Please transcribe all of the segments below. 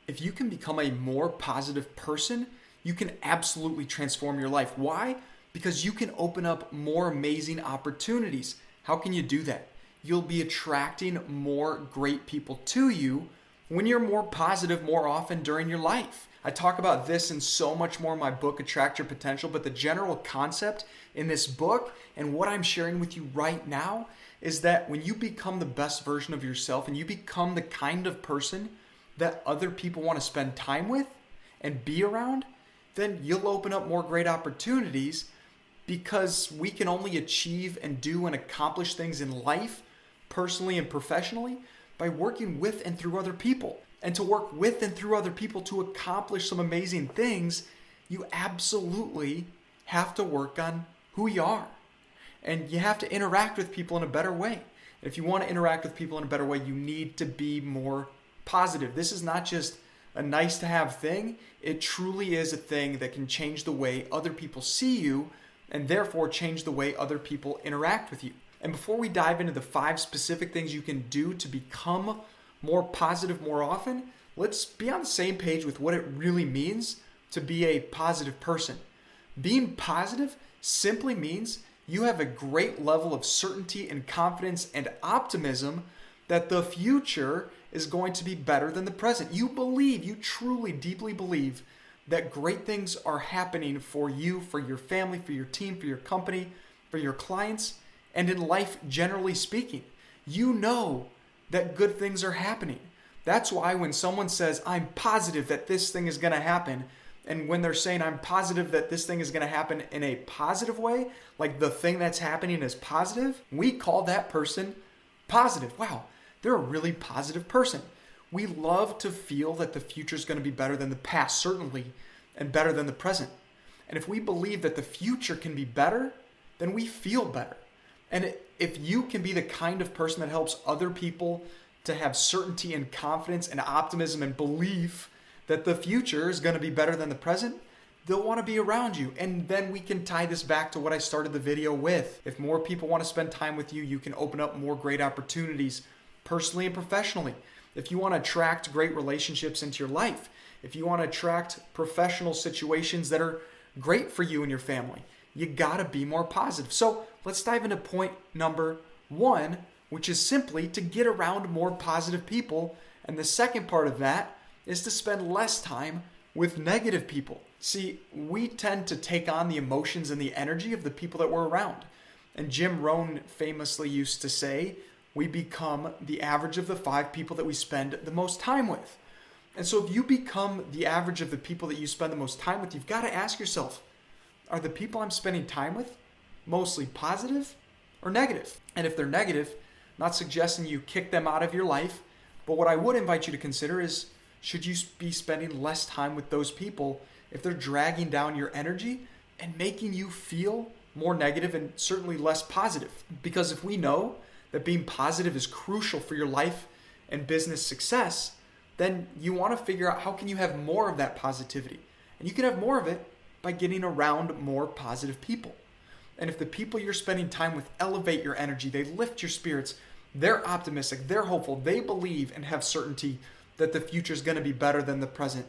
if you can become a more positive person, you can absolutely transform your life. Why? Because you can open up more amazing opportunities. How can you do that? You'll be attracting more great people to you when you're more positive more often during your life. I talk about this and so much more in my book, Attract Your Potential, but the general concept in this book and what I'm sharing with you right now is that when you become the best version of yourself and you become the kind of person that other people want to spend time with and be around, then you'll open up more great opportunities, because we can only achieve and do and accomplish things in life, personally and professionally, by working with and through other people. And to work with and through other people to accomplish some amazing things, you absolutely have to work on who you are. And you have to interact with people in a better way. If you want to interact with people in a better way, you need to be more positive. This is not just a nice to have thing. It truly is a thing that can change the way other people see you and therefore change the way other people interact with you. And before we dive into the 5 specific things you can do to become more positive more often, let's be on the same page with what it really means to be a positive person. Being positive simply means you have a great level of certainty and confidence and optimism that the future is going to be better than the present. You truly, deeply believe that great things are happening for you, for your family, for your team, for your company, for your clients, and in life generally speaking. You know that good things are happening. That's why when someone says, I'm positive that this thing is going to happen, and when they're saying, I'm positive that this thing is going to happen in a positive way, like the thing that's happening is positive, we call that person positive. Wow, they're a really positive person. We love to feel that the future is going to be better than the past, certainly, and better than the present. And if we believe that the future can be better, then we feel better. And if you can be the kind of person that helps other people to have certainty and confidence and optimism and belief that the future is going to be better than the present, they'll want to be around you. And then we can tie this back to what I started the video with. If more people want to spend time with you, you can open up more great opportunities personally and professionally. If you want to attract great relationships into your life, if you want to attract professional situations that are great for you and your family, you got to be more positive. So let's dive into point number 1, which is simply to get around more positive people. And the second part of that is to spend less time with negative people. See, we tend to take on the emotions and the energy of the people that we're around. And Jim Rohn famously used to say, we become the average of the 5 people that we spend the most time with. And so if you become the average of the people that you spend the most time with, you've got to ask yourself, are the people I'm spending time with mostly positive or negative? And if they're negative, I'm not suggesting you kick them out of your life, but what I would invite you to consider is, should you be spending less time with those people if they're dragging down your energy and making you feel more negative and certainly less positive? Because if we know that being positive is crucial for your life and business success, then you want to figure out how can you have more of that positivity. And you can have more of it by getting around more positive people. And if the people you're spending time with elevate your energy, they lift your spirits, they're optimistic, they're hopeful, they believe and have certainty that the future is going to be better than the present,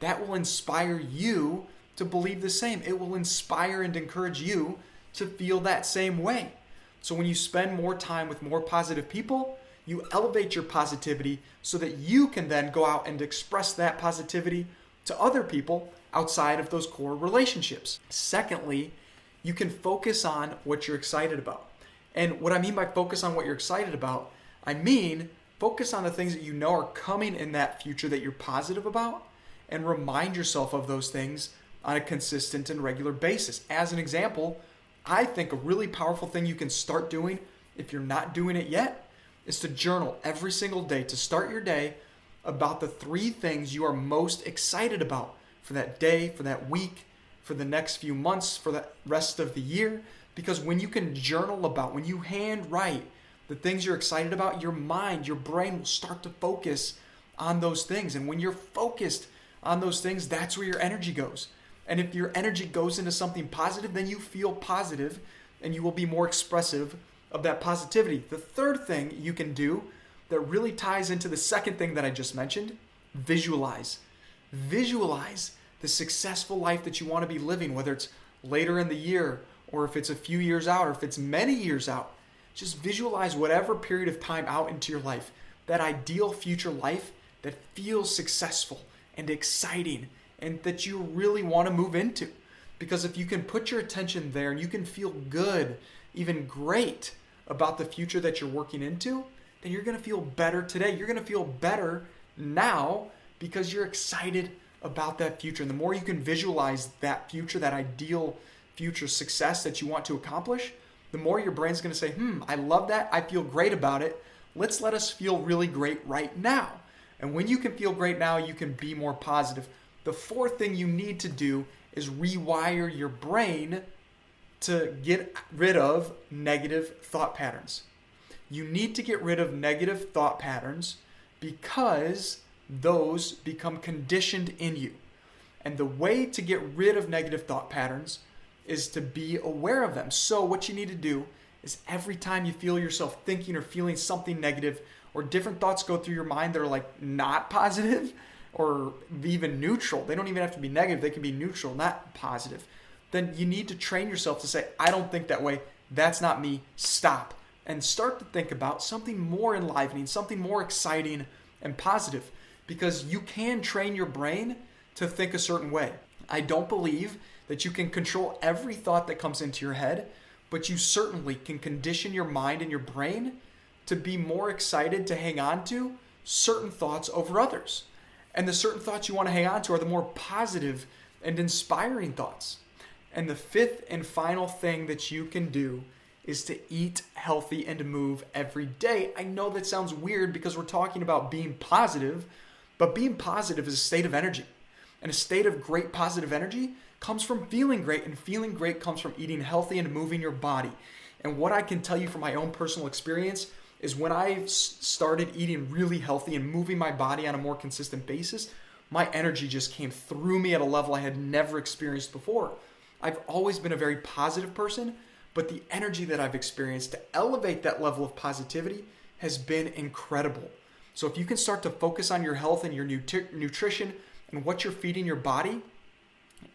that will inspire you to believe the same. It will inspire and encourage you to feel that same way. So when you spend more time with more positive people, you elevate your positivity so that you can then go out and express that positivity to other people outside of those core relationships. Secondly, you can focus on what you're excited about. And what I mean by focus on what you're excited about, I mean focus on the things that you know are coming in that future that you're positive about, and remind yourself of those things on a consistent and regular basis. As an example, I think a really powerful thing you can start doing, if you're not doing it yet, is to journal every single day, to start your day about the 3 things you are most excited about for that day, for that week, for the next few months, for the rest of the year. Because when you can journal about, when you handwrite the things you're excited about, your mind, your brain will start to focus on those things. And when you're focused on those things, that's where your energy goes. And if your energy goes into something positive, then you feel positive and you will be more expressive of that positivity. The third thing you can do that really ties into the second thing that I just mentioned visualize. Visualize the successful life that you want to be living, whether it's later in the year or if it's a few years out or if it's many years out. Just visualize whatever period of time out into your life, that ideal future life that feels successful and exciting and that you really want to move into. Because if you can put your attention there and you can feel good, even great about the future that you're working into, then you're going to feel better today. You're going to feel better now because you're excited about that future. And the more you can visualize that future, that ideal future success that you want to accomplish, the more your brain's going to say, I love that. I feel great about it. Let's let us feel really great right now. And when you can feel great now, you can be more positive. The fourth thing you need to do is rewire your brain to get rid of negative thought patterns. You need to get rid of negative thought patterns because those become conditioned in you. And the way to get rid of negative thought patterns is to be aware of them. So what you need to do is every time you feel yourself thinking or feeling something negative or different thoughts go through your mind that are like not positive or even neutral, they don't even have to be negative, they can be neutral, not positive, then you need to train yourself to say, I don't think that way, that's not me, stop. And start to think about something more enlivening, something more exciting and positive, because you can train your brain to think a certain way. I don't believe that you can control every thought that comes into your head, but you certainly can condition your mind and your brain to be more excited to hang on to certain thoughts over others. And the certain thoughts you want to hang on to are the more positive and inspiring thoughts. And the fifth and final thing that you can do is to eat healthy and move every day. I know that sounds weird because we're talking about being positive, but being positive is a state of energy. And a state of great positive energy comes from feeling great, and feeling great comes from eating healthy and moving your body. And what I can tell you from my own personal experience is when I started eating really healthy and moving my body on a more consistent basis, my energy just came through me at a level I had never experienced before. I've always been a very positive person, but the energy that I've experienced to elevate that level of positivity has been incredible. So if you can start to focus on your health and your nutrition and what you're feeding your body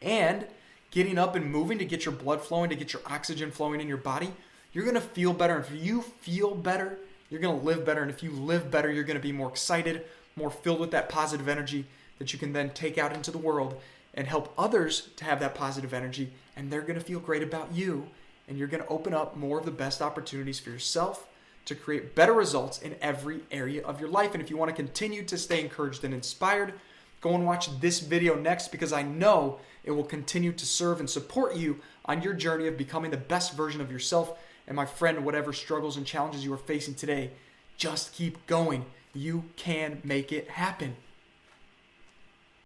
and getting up and moving to get your blood flowing, to get your oxygen flowing in your body, you're going to feel better. And if you feel better, you're going to live better. And if you live better, you're going to be more excited, more filled with that positive energy that you can then take out into the world and help others to have that positive energy. And they're going to feel great about you. And you're going to open up more of the best opportunities for yourself to create better results in every area of your life. And if you want to continue to stay encouraged and inspired, go and watch this video next, because I know it will continue to serve and support you on your journey of becoming the best version of yourself. And my friend, whatever struggles and challenges you are facing today, just keep going. You can make it happen.